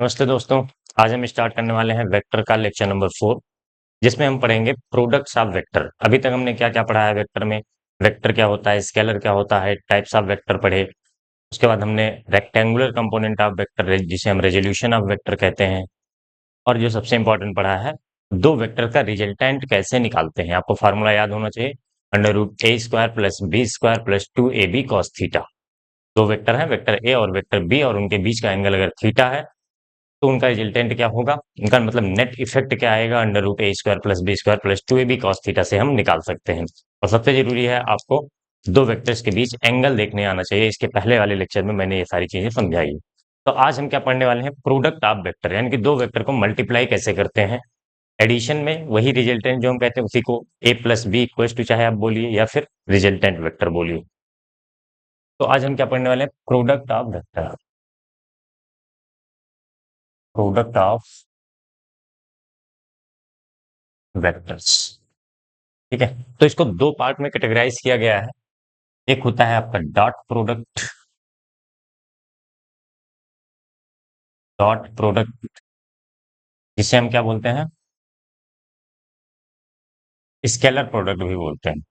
नमस्ते दोस्तों। आज हम स्टार्ट करने वाले हैं वेक्टर का लेक्चर नंबर 4, जिसमें हम पढ़ेंगे प्रोडक्ट्स ऑफ वेक्टर। अभी तक हमने क्या क्या पढ़ा है वेक्टर में। वेक्टर क्या होता है, स्केलर क्या होता है, टाइप्स ऑफ वेक्टर पढ़े। उसके बाद हमने रेक्टेंगुलर कंपोनेंट ऑफ वेक्टर जिसे हम रेजोल्यूशन ऑफ वेक्टर कहते हैं। और जो सबसे इंपॉर्टेंट पढ़ा है, दो वेक्टर का रिजल्टेंट कैसे निकालते हैं। आपको फार्मूला याद होना चाहिए, under root A square plus B square plus 2ab cos theta. दो वेक्टर हैं, वेक्टर ए और वेक्टर बी, और उनके बीच का एंगल अगर थीटा है तो उनका रिजल्टेंट क्या होगा, उनका मतलब नेट इफेक्ट क्या आएगा, under root A square plus B square plus 2ab cos theta से हम निकाल सकते हैं। और सबसे जरूरी है आपको दो वेक्टर्स के बीच एंगल देखने आना चाहिए। इसके पहले वाले लेक्चर में मैंने ये सारी चीजें समझाई। तो आज हम क्या पढ़ने वाले हैं, प्रोडक्ट ऑफ वेक्टर, यानी कि दो वेक्टर को मल्टीप्लाई कैसे करते हैं। एडिशन में वही रिजल्टेंट जो हम कहते हैं उसी को ए प्लस बी इक्वल्स टू चाहे आप बोलिए या फिर रिजल्टेंट वेक्टर बोलिए। तो आज हम क्या पढ़ने वाले हैं, product of vector. Product of vectors. ठीक है, तो इसको दो पार्ट में कैटेगराइज किया गया है। एक होता है आपका डॉट प्रोडक्ट। डॉट प्रोडक्ट जिसे हम क्या बोलते हैं, स्केलर प्रोडक्ट भी बोलते हैं।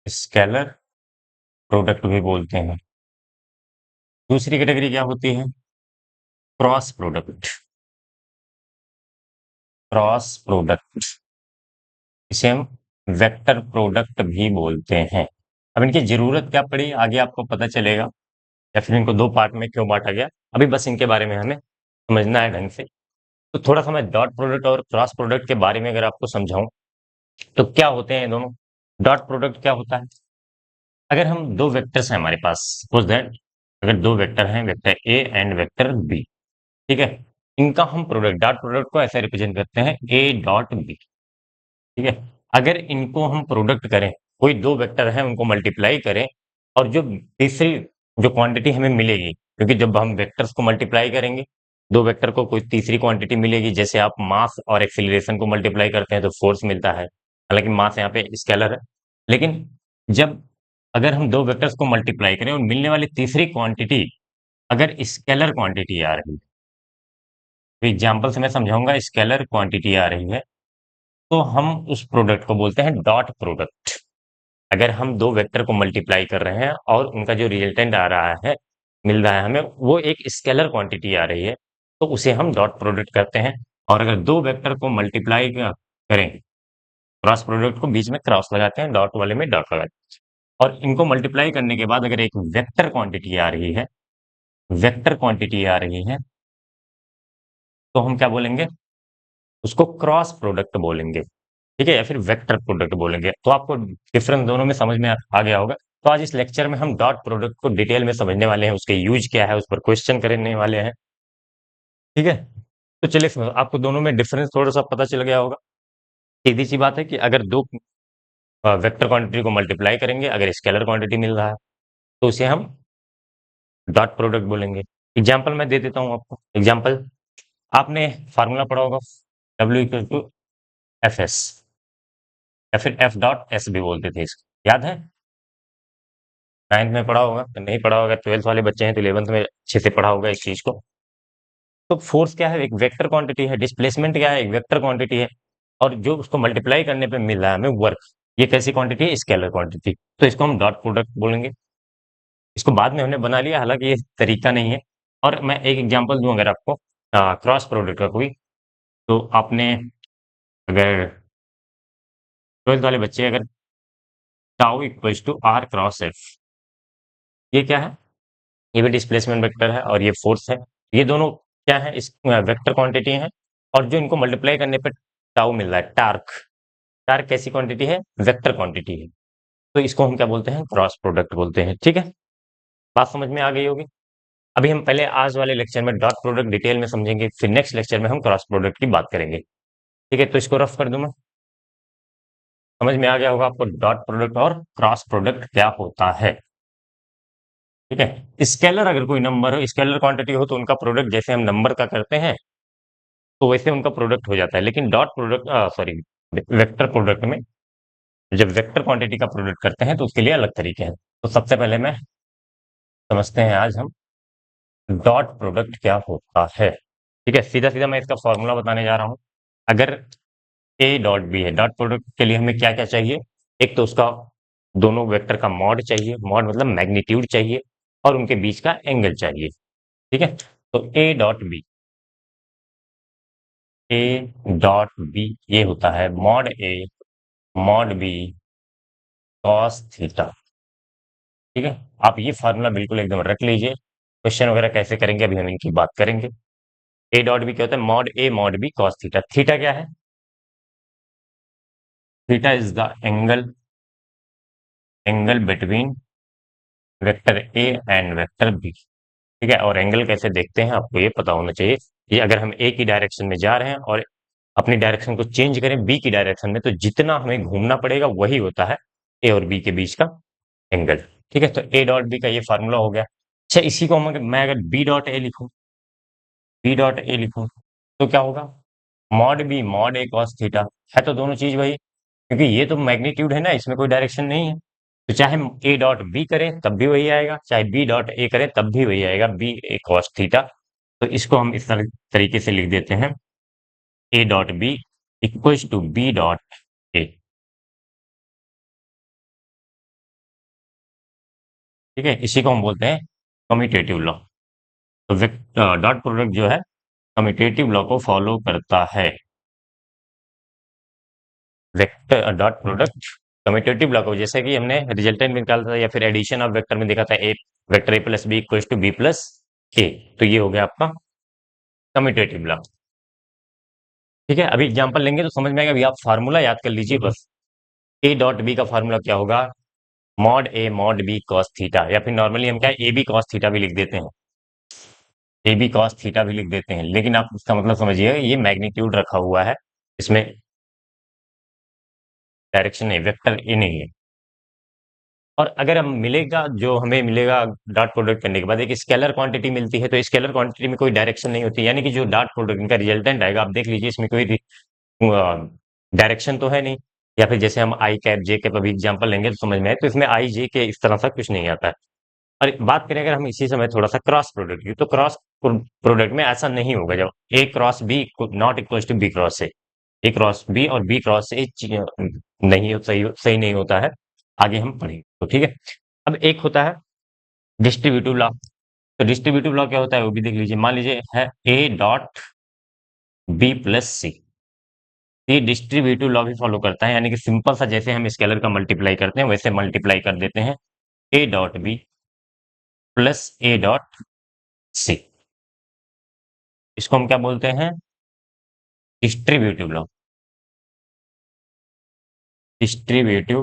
स्केलर प्रोडक्ट भी बोलते हैं। दूसरी कैटेगरी क्या होती है, क्रॉस प्रोडक्ट। क्रॉस प्रोडक्ट इसे हम वेक्टर प्रोडक्ट भी बोलते हैं। अब इनकी जरूरत क्या पड़ी आगे आपको पता चलेगा, या फिर इनको दो पार्ट में क्यों बांटा गया, अभी बस इनके बारे में हमें समझना है ढंग से। तो थोड़ा सा मैं डॉट प्रोडक्ट और क्रॉस प्रोडक्ट के बारे में अगर आपको समझाऊं तो क्या होते हैं ये दोनों। डॉट प्रोडक्ट क्या होता है, अगर हम दो वेक्टर्स हैं हमारे पास, सपोज दैट अगर दो वेक्टर हैं, vector A and vector B, ठीक है, इनका हम प्रोडक्ट, डॉट प्रोडक्ट को ऐसे रिप्रेजेंट करते हैं ए डॉट बी। ठीक है, अगर इनको हम प्रोडक्ट करें, कोई दो वेक्टर हैं उनको मल्टीप्लाई करें, और जो तीसरी जो क्वांटिटी हमें मिलेगी, क्योंकि जब हम वेक्टर्स को मल्टीप्लाई करेंगे दो वेक्टर को कोई तीसरी क्वांटिटी मिलेगी। जैसे आप मास और एक्सीलरेशन को मल्टीप्लाई करते हैं तो फोर्स मिलता है, हालांकि मास यहाँ पे स्केलर है। लेकिन जब अगर हम दो वेक्टर्स को मल्टीप्लाई करें और मिलने वाली तीसरी क्वांटिटी अगर स्केलर क्वांटिटी आ रही है, तो एग्जाम्पल से मैं समझाऊंगा, स्केलर क्वांटिटी आ रही है तो हम उस प्रोडक्ट को बोलते हैं डॉट प्रोडक्ट। अगर हम दो वेक्टर को मल्टीप्लाई कर रहे हैं और उनका जो रिजल्टेंट आ रहा है, मिल रहा है हमें, वो एक स्केलर क्वांटिटी आ रही है, तो उसे हम डॉट प्रोडक्ट करते हैं। और अगर दो वेक्टर को मल्टीप्लाई करें, क्रॉस प्रोडक्ट को बीच में क्रॉस लगाते हैं, डॉट वाले में डॉट लगाते हैं, और इनको मल्टीप्लाई करने के बाद अगर एक वेक्टर क्वांटिटी आ रही है, वेक्टर क्वांटिटी आ रही है, तो हम क्या बोलेंगे, उसको क्रॉस प्रोडक्ट बोलेंगे। ठीक है, या फिर वेक्टर प्रोडक्ट बोलेंगे। तो आपको डिफरेंस दोनों में समझ में आ गया होगा। तो आज इस लेक्चर में हम डॉट प्रोडक्ट को डिटेल में समझने वाले हैं, उसके यूज क्या है उस पर क्वेश्चन करने वाले हैं। ठीक है, तो चलिए आपको दोनों में डिफरेंस थोड़ा सा पता चल गया होगा। सीधी सी बात है कि अगर दो वेक्टर क्वांटिटी को मल्टीप्लाई करेंगे, अगर स्केलर क्वांटिटी मिल रहा है तो उसे हम डॉट प्रोडक्ट बोलेंगे। एग्जाम्पल मैं दे देता हूँ आपको। एग्जाम्पल, आपने फार्मूला पढ़ा होगा, W equal to F S, या फिर एफ डॉट एस भी बोलते थे इसको, याद है? नाइन्थ में पढ़ा होगा, तो नहीं पढ़ा होगा, ट्वेल्थ वाले बच्चे हैं तो इलेवंथ में अच्छे से पढ़ा होगा इस चीज को। तो फोर्स क्या है, एक वेक्टर क्वांटिटी है। डिस्प्लेसमेंट क्या है, एक वेक्टर क्वांटिटी है। और जो उसको मल्टीप्लाई करने पे मिल रहा है हमें वर्क, ये कैसी क्वांटिटी है, स्केलर क्वांटिटी। तो इसको हम डॉट प्रोडक्ट बोलेंगे। इसको बाद में हमने बना लिया, हालांकि ये तरीका नहीं है। और मैं एक एग्जांपल दूं अगर आपको क्रॉस प्रोडक्ट का कोई, तो आपने अगर ट्वेल्थ वाले बच्चे अगर tau equals to R cross F, ये क्या है, ये भी डिस्प्लेसमेंट वेक्टर है और ये फोर्स है। ये दोनों क्या है, इस वेक्टर क्वांटिटी है। और जो इनको मल्टीप्लाई करने पे टाउ मिल रहा है, टार्क। टार्क कैसी क्वांटिटी है, वेक्टर क्वांटिटी है। तो इसको हम क्या बोलते हैं, क्रॉस प्रोडक्ट बोलते हैं। ठीक है, बात समझ में आ गई होगी। अभी हम पहले आज वाले लेक्चर में डॉट प्रोडक्ट डिटेल में समझेंगे, फिर नेक्स्ट लेक्चर में हम क्रॉस प्रोडक्ट की बात करेंगे। ठीक है, तो इसको रफ कर दूं मैं, समझ में आ गया होगा आपको डॉट प्रोडक्ट और क्रॉस प्रोडक्ट क्या होता है। ठीक है, स्केलर अगर कोई नंबर हो, स्केलर क्वांटिटी हो, तो उनका प्रोडक्ट जैसे हम नंबर का करते हैं तो वैसे उनका प्रोडक्ट हो जाता है। लेकिन dot product, sorry, vector product में जब वेक्टर क्वांटिटी का प्रोडक्ट करते हैं तो उसके लिए अलग तरीके हैं। तो सबसे पहले मैं समझते हैं आज हम डॉट प्रोडक्ट क्या होता है। ठीक है, सीधा सीधा मैं इसका फॉर्मूला बताने जा रहा हूं। अगर ए डॉट बी है, डॉट प्रोडक्ट के लिए हमें क्या क्या चाहिए? एक तो उसका दोनों वेक्टर का मॉड चाहिए, मॉड मतलब मैग्नीट्यूड चाहिए, और उनके बीच का एंगल चाहिए। ठीक है, तो ए डॉट बी ये होता है mod A mod B cos theta. ठीक है, आप ये फार्मूला बिल्कुल एकदम रख लीजिए। क्वेश्चन वगैरह कैसे करेंगे अभी हम इनकी बात करेंगे। ए डॉट बी क्या होता है? Mod A mod B cos theta. Theta क्या है? Theta is the angle between vector A and vector B. ठीक है, और एंगल कैसे देखते हैं आपको ये पता होना चाहिए। ये अगर हम ए की डायरेक्शन में जा रहे हैं और अपनी डायरेक्शन को चेंज करें बी की डायरेक्शन में, तो जितना हमें घूमना पड़ेगा वही होता है ए और बी के बीच का एंगल। ठीक है, तो ए डॉट बी का ये फार्मूला हो गया। अच्छा, इसी को मैं अगर बी डॉट ए लिखूं तो क्या होगा? मॉड बी मॉड ए कॉस थीटा। है तो दोनों चीज वही, क्योंकि ये तो मैग्नीट्यूड है ना, इसमें कोई डायरेक्शन नहीं है। तो चाहे हम ए डॉट बी करें तब भी वही आएगा, चाहे बी डॉट ए करें तब भी वही आएगा, बी ए कॉस थीटा। तो इसको हम इस तरीके से लिख देते हैं, A dot B equals to B dot A. ठीक है, इसी को हम बोलते हैं कम्यूटेटिव लॉ। तो डॉट प्रोडक्ट जो है कम्यूटेटिव लॉ को फॉलो करता है। Vector dot product commutative law को, जैसे कि हमने रिजल्टेंट में निकाला था या फिर एडिशन ऑफ वेक्टर में देखा था, A vector A plus B equals to B plus A. तो ये हो गया आपका कम्यूटेटिव लॉ। ठीक है, अभी एग्जांपल लेंगे तो समझ में आएगा। अभी आप फार्मूला याद कर लीजिए बस। ए डॉट बी का फार्मूला क्या होगा? Mod A mod B cos theta, या फिर नॉर्मली हम क्या ए बी कॉस थीटा भी लिख देते हैं, ए बी कॉस थीटा भी लिख देते हैं, लेकिन आप इसका मतलब समझिए ये मैग्नीट्यूड रखा हुआ है, इसमें डायरेक्शन नहीं, वेक्टर ए नहीं है। और अगर हम मिलेगा जो हमें मिलेगा डॉट प्रोडक्ट करने के बाद एक स्केलर क्वांटिटी मिलती है, तो स्केलर क्वांटिटी में कोई डायरेक्शन नहीं होती, यानी कि जो डॉट प्रोडक्ट का रिजल्टेंट आएगा आप देख लीजिए इसमें कोई डायरेक्शन तो है नहीं। या फिर जैसे हम आई कैप जे कैप अभी एग्जांपल लेंगे तो समझ में आए, तो इसमें आई जे के इस तरह सा कुछ नहीं आता है। और बात करें अगर हम इसी समय थोड़ा सा क्रॉस प्रोडक्ट की, तो क्रॉस प्रोडक्ट में ऐसा नहीं होगा, जब A cross B not equal to B cross A. A cross B और बी क्रॉस ए नहीं सही सही नहीं होता है। आगे हम पढ़ेंगे तो ठीक है। अब एक होता है डिस्ट्रीब्यूटिव लॉ। तो डिस्ट्रीब्यूटिव लॉ क्या होता है वो भी देख लीजिए। मान लीजिए है ए डॉट बी प्लस सी। ये डिस्ट्रीब्यूटिव लॉ भी फॉलो करता है, यानी कि सिंपल सा जैसे हम स्केलर का मल्टीप्लाई करते हैं वैसे मल्टीप्लाई कर देते हैं A dot B plus A dot C. इसको हम क्या बोलते हैं? Distributive law. Distributive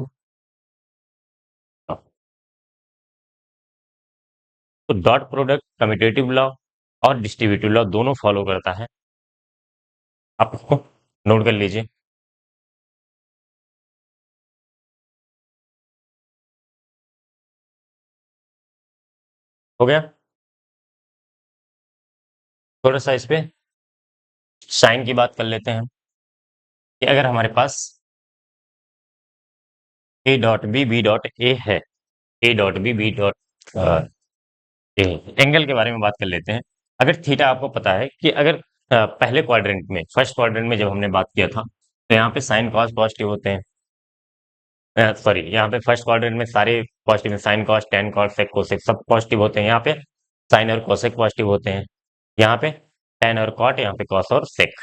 law. तो डॉट प्रोडक्ट कम्यूटेटिव लॉ और डिस्ट्रीब्यूटिव लॉ दोनों फॉलो करता है। आप इसको नोट कर लीजिए। हो गया? थोड़ा सा इस पे साइन की बात कर लेते हैं कि अगर हमारे पास A dot B B dot A है, A dot B B dot A, angle के बारे में बात कर लेते हैं। अगर थीटा आपको पता है कि अगर पहले क्वाड्रेंट में फर्स्ट क्वाड्रेंट में जब हमने बात किया था तो यहाँ पे साइन कॉस पॉजिटिव होते हैं। सॉरी, यहाँ पे फर्स्ट क्वाड्रेंट में सारे पॉजिटिव हैं, sine cos tan cos sec cosec सब पॉजिटिव होते हैं। यहाँ पे साइन और कोसेक पॉजिटिव होते हैं, यहाँ पे टेन और कॉट, यहाँ पे कॉस और सेक।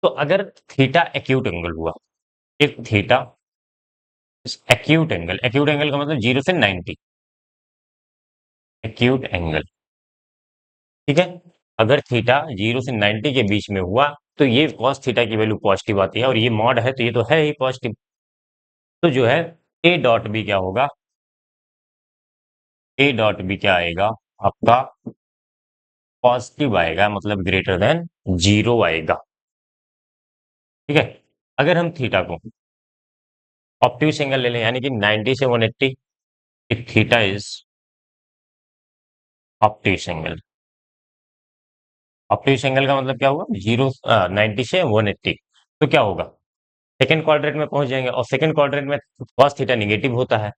तो अगर थीटा एक्यूट एंगल हुआ, एक थीटा एक्यूट एंगल का मतलब 0 से 90 एक्यूट एंगल। ठीक है, अगर थीटा 0 से 90 के बीच में हुआ तो ये cos थीटा की वैल्यू पॉजिटिव आती है, और ये मॉड है तो ये तो है ही पॉजिटिव। तो जो है ए डॉट बी क्या होगा? ए डॉट बी क्या आएगा आपका? पॉजिटिव आएगा, मतलब ग्रेटर देन 0 आएगा। ठीक है, अगर हम थीटा को ऑब्ट्यूस एंगल ले लें, यानी कि 90 से 180, if theta is obtuse angle. Obtuse angle का मतलब क्या हुआ? 90 से 180। तो क्या होगा? सेकंड क्वाड्रेंट में पहुंच जाएंगे, और सेकंड क्वाड्रेंट में cos थीटा निगेटिव होता है,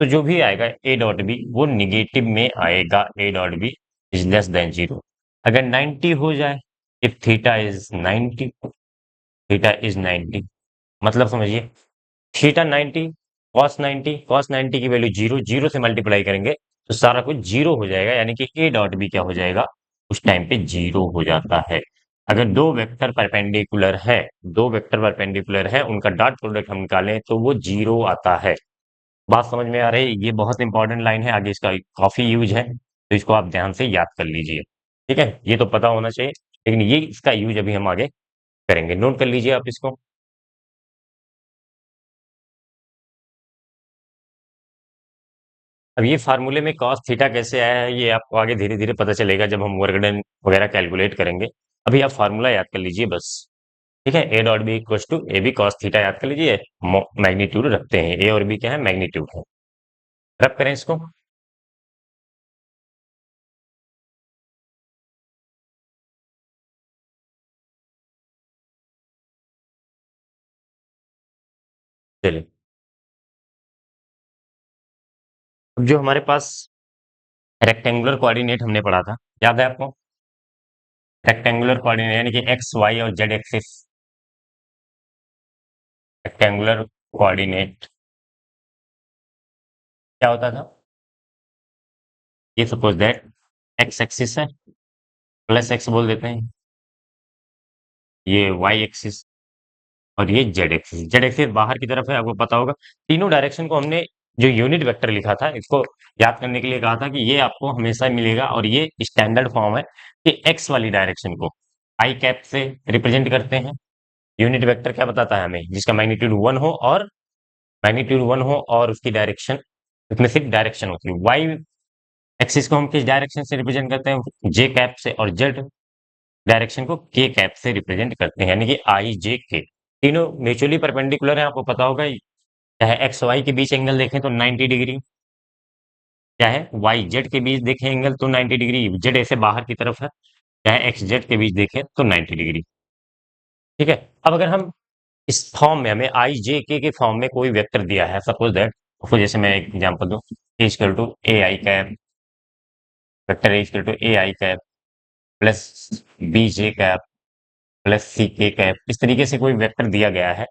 तो जो भी आएगा ए डॉट बी वो निगेटिव में आएगा, A dot B is less than 0। अगर 90 हो जाए, if theta is 90, theta is 90, मतलब समझिए थीटा 90, कॉस 90 की वैल्यू 0, 0 से मल्टीप्लाई करेंगे तो सारा कुछ 0 हो जाएगा, यानी कि ए डॉट बी क्या हो जाएगा उस टाइम पे 0 हो जाता है। अगर दो वेक्टर परपेंडिकुलर है, दो वेक्टर परपेंडिकुलर है, उनका डॉट प्रोडक्ट हम निकालें तो वो 0 आता है। बात समझ में आ रही है? ये बहुत इंपॉर्टेंट लाइन है, आगे इसका काफी यूज है, तो इसको आप ध्यान से याद कर लीजिए। ठीक है, ये तो पता होना चाहिए, लेकिन ये इसका यूज अभी हम आगे करेंगे, नोट कर लीजिए आप इसको। अब ये फार्मूले में cos थीटा कैसे आया है ये आपको आगे धीरे धीरे पता चलेगा जब हम वर्क डन वगैरह कैलकुलेट करेंगे। अभी आप फार्मूला याद कर लीजिए बस। ठीक है, A dot B equal to A B cos theta याद कर लीजिए। मैग्नीट्यूड रखते हैं, ए और बी क्या है, मैग्नीट्यूड है। रब करें इसको। चलिए, अब जो हमारे पास रेक्टेंगुलर कोऑर्डिनेट हमने पढ़ा था, याद है आपको? रेक्टेंगुलर कोऑर्डिनेट यानी कि एक्स वाई और जेड एक्सिस, रेक्टेंगुलर कोऑर्डिनेट क्या होता था? ये सपोज दैट एक्स एक्सिस है, प्लस एक्स बोल देते हैं, ये वाई एक्सिस और ये जेड एक्सिस बाहर की तरफ है, आपको पता होगा। तीनों डायरेक्शन को हमने जो यूनिट वेक्टर लिखा था, इसको याद करने के लिए कहा था कि ये आपको हमेशा मिलेगा, और ये स्टैंडर्ड फॉर्म है कि एक्स वाली डायरेक्शन को आई कैप से रिप्रेजेंट करते हैं। यूनिट वेक्टर क्या बताता है हमें, जिसका मैग्नीट्यूड 1 हो और मैग्नीट्यूड 1 हो और उसकी डायरेक्शन, उसमें सिर्फ डायरेक्शन होती है। वाई एक्सिस को हम किस डायरेक्शन से रिप्रेजेंट करते हैं, जे कैप से, और जेड डायरेक्शन को के कैप से रिप्रेजेंट करते हैं, यानी कि आई जे के। तीनों म्यूचुअली परपेंडिकुलर है, आपको पता होगा। चाहे एक्स वाई के बीच एंगल देखें तो 90 डिग्री, चाहे वाई जेड के बीच देखें एंगल तो 90 डिग्री, जेड ऐसे बाहर की तरफ है, चाहे एक्स जेड के बीच देखें तो 90 डिग्री। ठीक है, अब अगर हम इस फॉर्म में, हमें आई जे के फॉर्म में कोई वेक्टर दिया है, सपोज दैट, उसको जैसे मैं एक एग्जांपल दूं, A equal to A I cap, vector A equal to A I cap plus B J cap plus C K cap, इस तरीके से कोई वेक्टर दिया गया है।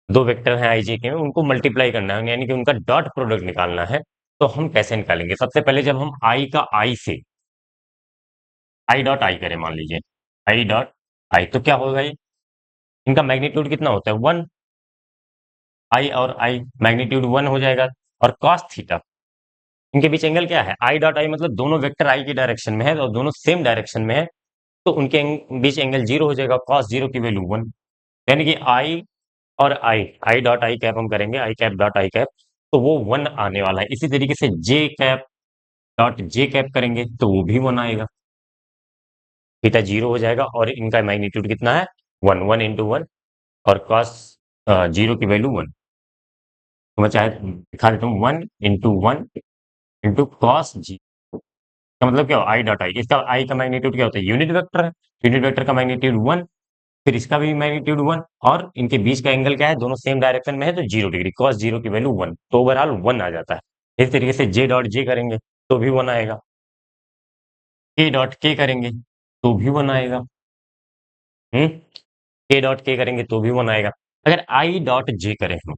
दो वेक्टर हैं आई जे के में, उनको मल्टीप्लाई करना है, यानी कि उनका डॉट प्रोडक्ट निकालना है। तो हम कैसे निकालेंगे? सबसे पहले जब हम आई का आई से आई डॉट आई करें, मान लीजिए आई डॉट आई, तो क्या होगा ये, इनका मैग्नीट्यूड कितना होता है, 1। आई और आई मैग्नीट्यूड 1 हो जाएगा। और कॉस थीटा, इनके बीच एंगल क्या है, आई डॉट आई, मतलब दोनों वेक्टर आई की डायरेक्शन में है और दोनों सेम डायरेक्शन में है, तो उनके बीच एंगल 0 हो जाएगा, कॉस 0 की वैल्यू 1। यानी कि आई और आई, आई डॉट आई कैप हम करेंगे, आई कैप डॉट आई कैप, तो वो 1 आने वाला है। इसी तरीके से जे कैप डॉट जे कैप करेंगे तो वो भी 1 आएगा, थीटा 0 हो जाएगा, और इनका मैग्नीट्यूड कितना है, 1, 1 इंटू 1, और कॉस 0 की वैल्यू 1। तो मैं चाहे दिखा देता हूँ, 1 इंटू 1 इंटू कॉस जी, का मतलब क्या हो, आई डॉट आई, इसका आई का मैग्नीट्यूड क्या होता है, यूनिट वेक्टर है, यूनिट वेक्टर का मैग्नीट्यूड 1, फिर इसका भी मैग्नीट्यूड 1, और इनके बीच का एंगल क्या है, दोनों सेम डायरेक्शन में है तो 0 डिग्री, कॉस 0 की वैल्यू 1, तो ओवरऑल 1 आ जाता है। इस तरीके से जे डॉट जे करेंगे तो भी 1 आएगा, के डॉट के करेंगे तो भी 1 आएगा, हम्म, के डॉट के करेंगे तो भी 1 आएगा। अगर आई डॉट जे करें हम,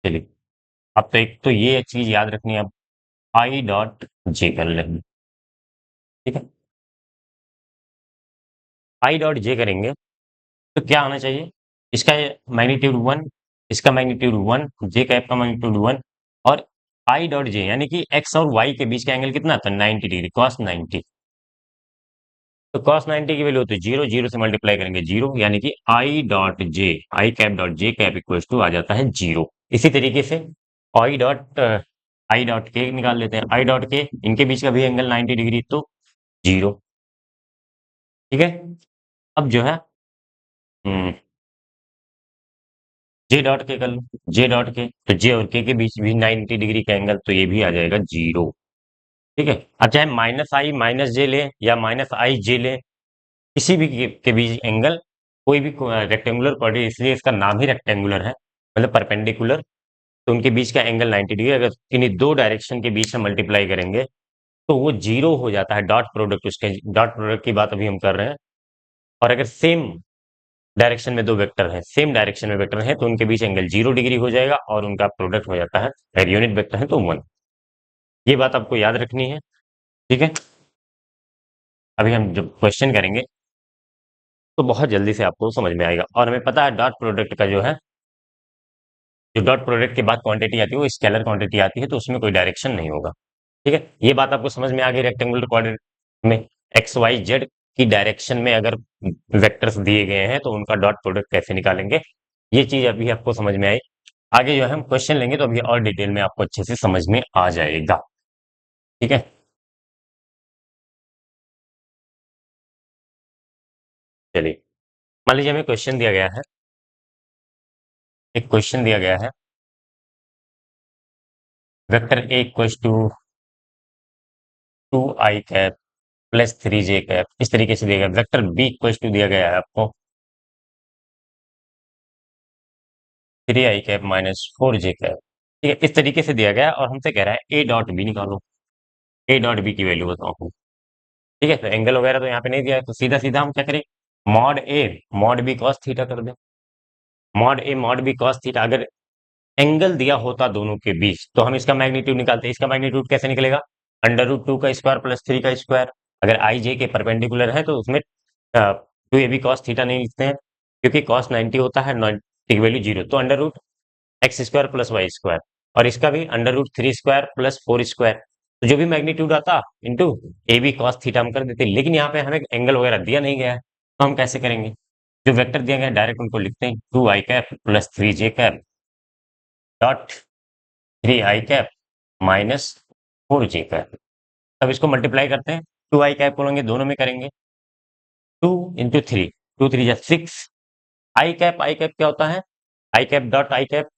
चलिए, अब तो एक तो ये चीज याद रखनी है, अब आई डॉट जे कर लेंगे। ठीक है, आई डॉट जे करेंगे तो क्या आना चाहिए, इसका मैग्नीट्यूड 1, इसका मैग्नीट्यूड 1, जे कैप का मैग्नीट्यूड 1, और आई डॉट जे यानी कि एक्स और वाई के बीच का एंगल कितना था, 90 डिग्री, कॉस 90। तो कॉस 90 की वैल्यू होती है 0, 0 से मल्टीप्लाई करेंगे 0, यानी कि I dot J, I cap dot J cap equal to आ जाता है 0। इसी तरीके से आई डॉट के निकाल लेते हैं, आई डॉट के, इनके बीच का भी एंगल 90 डिग्री तो 0। ठीक है, अब जो है जे डॉट के कर लो, जे डॉट के, तो जे और के बीच भी 90 डिग्री का एंगल, तो ये भी आ जाएगा 0। ठीक है, अब चाहे माइनस आई माइनस जे ले या माइनस आई जे ले, किसी भी के बीच एंगल, कोई भी रेक्टेंगुलर कोऑर्डिनेट, इसलिए इसका नाम ही रेक्टेंगुलर है, मतलब परपेंडिकुलर, तो उनके बीच का एंगल 90 डिग्री, अगर इन्हीं दो डायरेक्शन के बीच में मल्टीप्लाई करेंगे तो वो जीरो हो जाता है, डॉट प्रोडक्ट, उसके डॉट प्रोडक्ट की बात अभी हम कर रहे हैं। और अगर सेम डायरेक्शन में दो वेक्टर हैं, सेम डायरेक्शन में वेक्टर हैं, तो उनके बीच एंगल 0 डिग्री हो जाएगा और उनका प्रोडक्ट हो जाता है, अगर यूनिट वेक्टर है तो 1। ये बात आपको याद रखनी है, ठीक है। अभी हम जब क्वेश्चन करेंगे तो बहुत जल्दी से आपको समझ में आएगा। और हमें पता है डॉट प्रोडक्ट का जो है, जो डॉट प्रोडक्ट के बाद क्वांटिटी आती है वो स्केलर क्वांटिटी आती है, तो उसमें कोई डायरेक्शन नहीं होगा, ठीक है। ये बात आपको समझ में आ गई। रेक्टेंगुलर कोऑर्डिनेट में एक्स वाई जेड की डायरेक्शन में अगर वेक्टर्स दिए गए हैं तो उनका डॉट प्रोडक्ट कैसे निकालेंगे, ये चीज अभी आपको समझ में आई। आगे जो है हम क्वेश्चन लेंगे तो अभी और डिटेल में आपको अच्छे से समझ में आ जाएगा, ठीक है। चलिए, मान लीजिए हमें क्वेश्चन दिया गया है, एक क्वेश्चन दिया गया है, vector A equals to 2i cap plus 3j cap, इस तरीके से दिया गया। वेक्टर बी इक्वल्स टू दिया गया है आपको 3i cap minus 4j cap, ठीक है, इस तरीके से दिया गया है। और हमसे कह रहा है ए डॉट बी निकालो, ए डॉट बी की वैल्यू बताओ, ठीक है। तो एंगल वगैरह तो यहाँ पे नहीं दिया है, तो सीधा सीधा हम क्या करें, mod A mod B cos theta कर दें। Mod A mod B cos theta, अगर एंगल दिया होता दोनों के बीच तो हम इसका मैग्नीट्यूड निकालते हैं। इसका मैग्नीट्यूड कैसे निकलेगा, अंडर रूट 2 का स्क्वायर प्लस 3 का स्क्वायर। अगर आई जे के परपेंडिकुलर है तो उसमें 2ab कॉस थीटा नहीं लिखते हैं, क्योंकि कॉस 90 होता है, 90 की वैल्यू 0, तो under root x square plus y square. और इसका भी under root 3 square plus 4 square. तो जो भी मैग्नीट्यूड आता into A B cos theta हम कर देते हैं। लेकिन यहाँ पे हमें एंगल वगैरह दिया नहीं गया है, तो हम कैसे करेंगे, जो वेक्टर दिया गया है डायरेक्ट उनको लिखते हैं, 2i cap plus 3j cap dot 3i cap minus 4j cap. अब इसको मल्टीप्लाई करते हैं, 2i कैप को लेंगे, दोनों में करेंगे, 2 × 3, 2 3 जा 6, आई कैप क्या होता है, आई कैप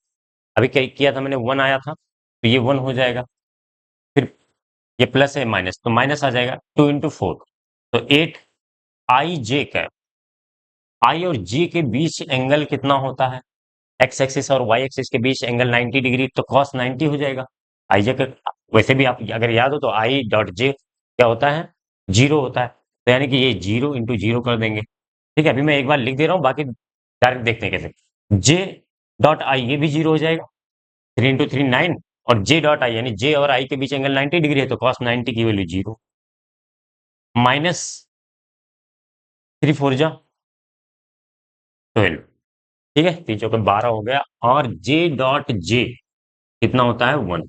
अभी क्या किया था मैंने, 1 आया था तो ये 1 हो जाएगा। फिर ये प्लस है माइनस, तो माइनस आ जाएगा, 2 × 4 तो 8i j कैप। आई और जे के बीच एंगल कितना होता है, एक्स एक्सिस और वाई एक्सिस के बीच एंगल 90 डिग्री, तो कॉस 90 हो जाएगा। आई जे का वैसे भी आप अगर याद हो तो आई डॉट जे क्या होता है, 0 होता है, तो यानी कि ये 0 × 0 कर देंगे, ठीक है। अभी मैं एक बार लिख दे रहा हूँ, बाकी डायरेक्ट देखते हैं कैसे। जे डॉट आई ये भी 0 हो जाएगा, 3 × 3 9, और जे डॉट आई यानी जे और आई के बीच एंगल 90 डिग्री है, तो कॉस 90 की वैल्यू 0, माइनस 3 4 जा 12, ठीक है, 3 × 4 = 12 हो गया। और जे डॉट जे कितना होता है, 1।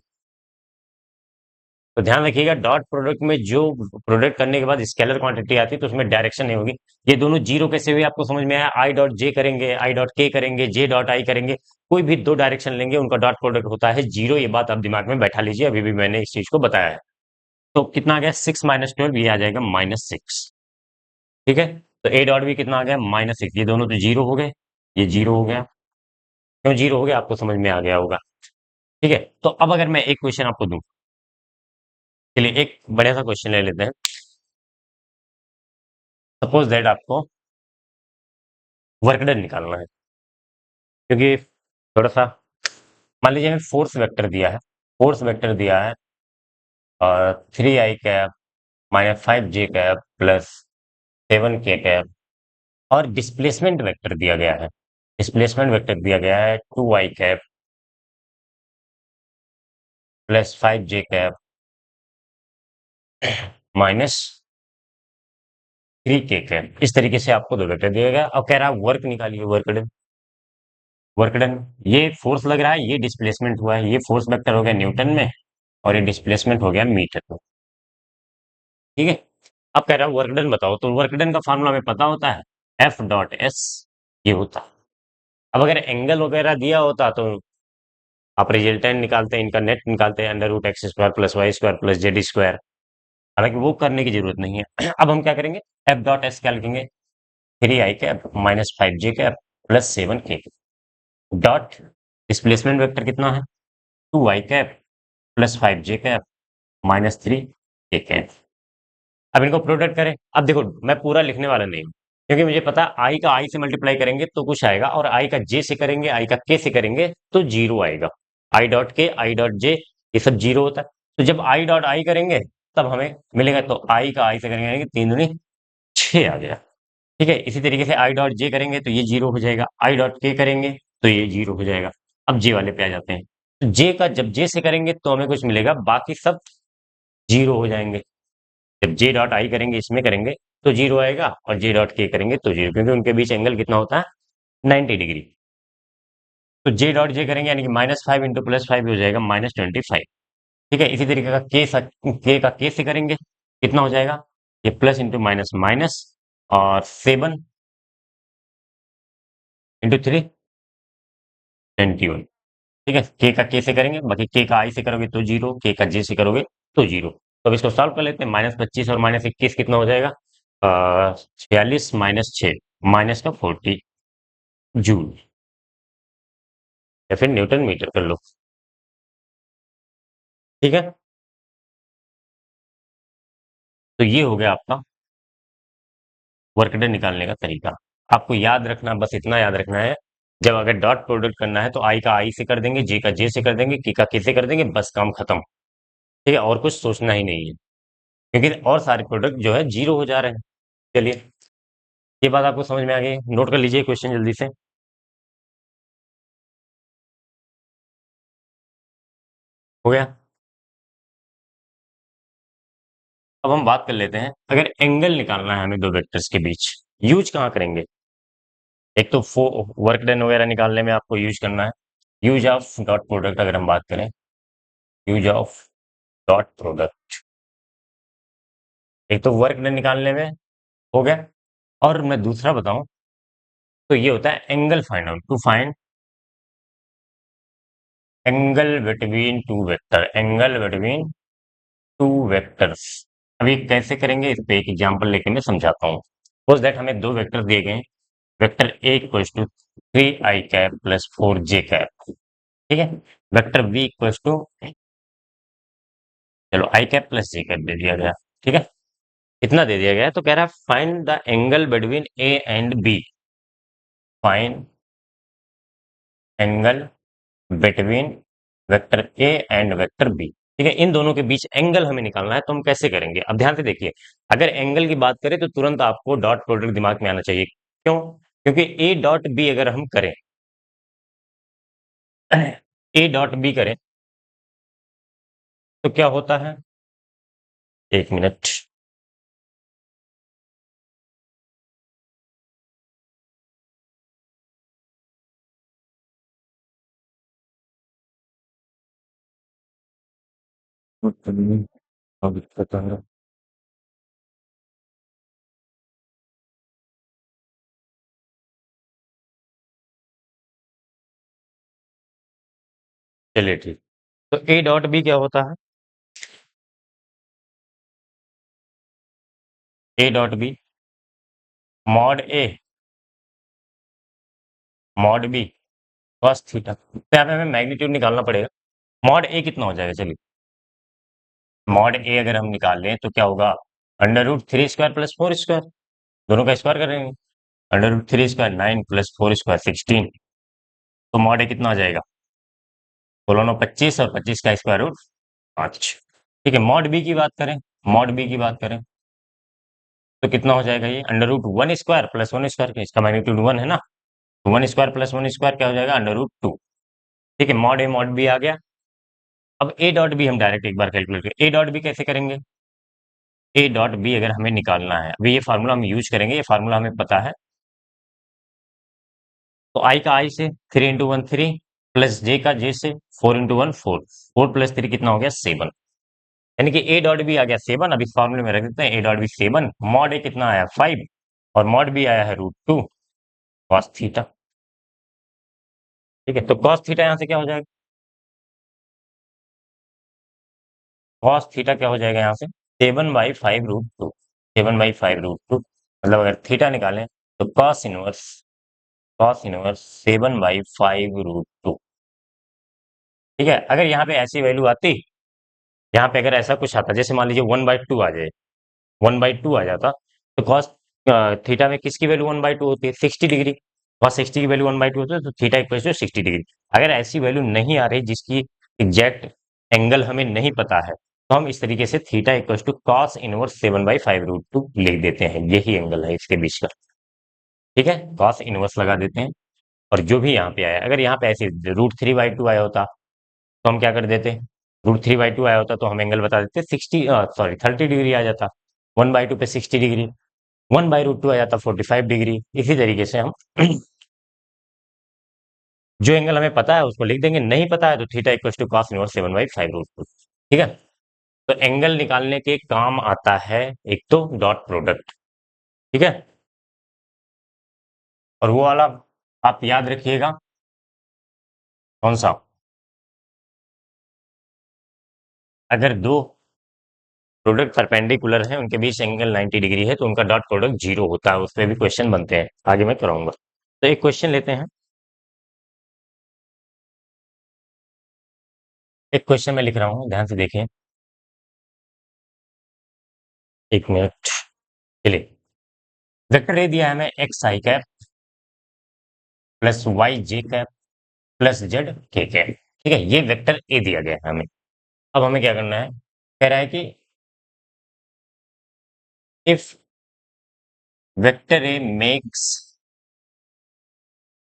तो ध्यान रखिएगा, डॉट प्रोडक्ट में जो प्रोडक्ट करने के बाद स्केलर क्वांटिटी आती है तो उसमें डायरेक्शन नहीं होगी। ये दोनों जीरो कैसे हुए आपको समझ में आया, आई डॉट जे करेंगे, आई डॉट के करेंगे, जे डॉट आई करेंगे, कोई भी दो डायरेक्शन लेंगे उनका डॉट प्रोडक्ट होता है 0। ये बात आप दिमाग में बैठा लीजिए, अभी भी मैंने इस चीज को बताया है। तो कितना आ गया, 6 - 12, ये आ जाएगा -6, ठीक है। तो ए डॉट भी कितना आ गया, -6, ये दोनों तो जीरो हो गए, ये जीरो हो गया। क्यों जीरो हो गया आपको समझ में आ गया होगा, ठीक है। तो अब अगर मैं एक क्वेश्चन आपको दूं, चलिए एक बढ़िया सा क्वेश्चन ले लेते हैं। सपोज दैट आपको वर्क डन निकालना है, क्योंकि थोड़ा सा, मान लीजिए हमें फोर्स वेक्टर दिया है, फोर्स वेक्टर दिया है और 3i cap minus 5j cap plus 7k cap, और डिस्प्लेसमेंट वेक्टर दिया गया है, डिस्प्लेसमेंट वेक्टर दिया गया है 2i cap plus 5j cap minus 3k cap. इस तरीके से आपको दो वेक्टर दिया गया और कह रहा है वर्क निकालिए, वर्क डन। वर्क डन, ये फोर्स लग रहा है, ये डिस्प्लेसमेंट हुआ है, ये फोर्स वेक्टर हो गया न्यूटन में और ये डिस्प्लेसमेंट हो गया मीटर में, ठीक है। अब कह रहा हूँ वर्क डन बताओ, तो वर्क डन का फार्मूला हमें पता होता है, एफ डॉट एस ये होता है। अब अगर एंगल वगैरह दिया होता तो आप रिजल्टेंट निकालते हैं, इनका नेट निकालते हैं, under root x² plus Y plus z²। हालांकि वो करने की जरूरत नहीं है। अब हम क्या करेंगे, एफ डॉट एस क्या लिखेंगे, 3i cap minus 5j cap plus 7k dot displacement vector कितना है, 2i cap plus 5j cap minus 3k cap. अब इनको प्रोडक्ट करें। अब देखो मैं पूरा लिखने वाला नहीं हूं, क्योंकि मुझे पता आई का आई से मल्टीप्लाई करेंगे तो कुछ आएगा, और आई का जे से करेंगे, आई का के से करेंगे तो 0 आएगा। आई डॉट के, आई डॉट जे, ये सब जीरो होता है। तो जब आई डॉट आई करेंगे तब हमें मिलेगा, तो आई का आई से करेंगे 3 दूनी 6 आ गया। ठीक है, इसी तरीके से आई डॉट जे करेंगे तो ये जीरो हो जाएगा, आई डॉट के करेंगे तो ये जीरो हो जाएगा। अब जे वाले पे आ जाते हैं, तो जे का जब जे से करेंगे तो हमें कुछ मिलेगा, बाकी सब जीरो हो जाएंगे। जब जे डॉट आई करेंगे, इसमें करेंगे तो जीरो आएगा, और जे डॉट के करेंगे तो जीरो, क्योंकि उनके बीच एंगल कितना होता है, 90 डिग्री। तो जे डॉट जे करेंगे यानी कि -5 इंटू +5 हो जाएगा -25। ठीक है, इसी तरीके का के का के से करेंगे, कितना हो जाएगा, ये प्लस इंटू माइनस माइनस, और 7 इंटू 3 21। ठीक है, के का के से करेंगे, बाकी के का आई से करोगे तो जीरो, के का जे से करोगे तो जीरो। तो अब इसको सॉल्व कर लेते हैं, -25 और -21 कितना हो जाएगा, 46 -6, माइनस का 40 जूल, या फिर न्यूटन मीटर कर लो। ठीक है, तो ये हो गया आपका वर्क डन निकालने का तरीका। आपको याद रखना, बस इतना याद रखना है, जब अगर डॉट प्रोडक्ट करना है तो आई का आई से कर देंगे, जे का जे से कर देंगे, के का के से कर देंगे, बस काम खत्म। ठीक है, और कुछ सोचना ही नहीं है, क्योंकि और सारे प्रोडक्ट जो है जीरो हो जा रहे हैं। चलिए, ये बात आपको समझ में आ गई, नोट कर लीजिए क्वेश्चन जल्दी से। हो गया। अब हम बात कर लेते हैं, अगर एंगल निकालना है हमें दो वेक्टर्स के बीच, यूज कहाँ करेंगे। एक तो वर्क डन वगैरह निकालने में आपको यूज करना है, यूज ऑफ डॉट प्रोडक्ट अगर हम बात करें, यूज ऑफ डॉट प्रोडक्ट। एक तो वर्क डन निकालने में हो गया, और मैं दूसरा बताऊं तो ये होता है angle find out, to find angle between two vector, angle between two vectors. अभी कैसे करेंगे, इस पे एक एग्जांपल लेके मैं समझाता हूँ। सपोज दैट हमें दो वेक्टर दिए गए हैं, vector A equals to 3i cap plus 4j cap. ठीक है, वेक्टर बी इक्वल्स टू, चलो I cap plus J cap दे दिया गया। ठीक है, इतना दे दिया गया है, तो कह रहा है find the angle between A and B, find angle between vector A and vector B. ठीक है, इन दोनों के बीच एंगल हमें निकालना है, तो हम कैसे करेंगे, अब ध्यान से देखिए। अगर एंगल की बात करें तो तुरंत आपको डॉट प्रोडक्ट दिमाग में आना चाहिए, क्यों, क्योंकि ए डॉट बी अगर हम करें, ए डॉट बी करें तो क्या होता है, 1 मिनट। अब पता है। चलिए ठीक, तो ए डॉट बी क्या होता है, A dot B mod A mod B cos theta. तो यहाँ पे हमें मैग्नीट्यूड निकालना पड़ेगा, मॉड ए कितना हो जाएगा, चलिए मॉड ए अगर हम निकाल लें तो क्या होगा, √3² प्लस 4², दोनों का स्क्वायर करेंगे, √3² 9 प्लस 4² 16। तो मॉड ए कितना आ जाएगा, 16×9 = 25, और 25 का स्क्वायर रूट 5। ठीक है, मॉड बी की बात करें, मॉड बी की बात करें तो कितना हो जाएगा, ये √1² प्लस 1², इसका मैग्नीट्यूड 1 है ना, तो 1² प्लस 1² क्या हो जाएगा, √2। ठीक है, मॉड ए मॉड बी आ गया। अब ए डॉट बी हम डायरेक्ट एक बार कैलकुलेट करें, ए डॉट बी कैसे करेंगे, ए डॉट बी अगर हमें निकालना है, अभी ये फार्मूला हम यूज करेंगे, ये फार्मूला हमें पता है। तो आई का आई से, 3 × 1 3, प्लस जे का जे से, 4 × 1 4, 4 प्लस 3 कितना हो गया, 7। यानी कि ए डॉट बी आ गया 7। अब इस फॉर्मूले में रख देते हैं, ए डॉट बी 7, मॉड ए कितना आया 5, और मॉड बी आया है √2 कॉस थीटा। ठीक है, तो कॉस थीटा यहाँ से क्या हो जाएगा, कॉस थीटा क्या हो जाएगा यहाँ से, 7/5 √2, 7/5 √2। मतलब अगर थीटा निकालें तो कॉस इनवर्स 7/5 √2। ठीक है, अगर यहाँ पे ऐसी वैल्यू आती, यहाँ पे अगर ऐसा कुछ आता, जैसे मान लीजिए 1/2 आ जाए, 1/2 आ जाता, तो कॉस थीटा में किसकी वैल्यू 1/2 होती है, 60 डिग्री। cos 60 की वैल्यू 1/2 होती है तो थीटा इक्वल टू 60 डिग्री। अगर ऐसी वैल्यू नहीं आ रही जिसकी एग्जैक्ट एंगल हमें नहीं पता है, तो हम इस तरीके से theta equal to cos inverse 7/5√2 लिख देते हैं। यही एंगल है इसके बीच का। ठीक है, cos इनवर्स लगा देते हैं और जो भी यहाँ पे आया, अगर यहाँ पे ऐसे √3/2 आया होता तो हम क्या कर देते, √3/2 आया होता तो हम एंगल बता देते 30 डिग्री आ जाता। 1/2 पे 60 डिग्री, 1/√2 आ जाता 45 डिग्री। इसी तरीके से हम जो एंगल हमें पता है उसको लिख देंगे, नहीं पता है तो theta equal to cos inverse 7/5√2। ठीक है, तो एंगल निकालने के काम आता है एक तो डॉट प्रोडक्ट। ठीक है, और वो वाला आप याद रखिएगा, कौन सा, अगर दो प्रोडक्ट परपेंडिकुलर है, उनके बीच एंगल 90 डिग्री है, तो उनका डॉट प्रोडक्ट जीरो होता है। उस पर भी क्वेश्चन बनते हैं, आगे मैं कराऊंगा। तो एक क्वेश्चन लेते हैं, एक क्वेश्चन मैं लिख रहा हूँ, ध्यान से देखिए। एक मिनट, चलिए। वेक्टर ए दिया है हमें एक्स आई कैप प्लस वाई जे कैप प्लस जेड के कैप। ठीक है, ये वेक्टर ए दिया गया है हमें। अब हमें क्या करना है, कह रहा है कि if vector A makes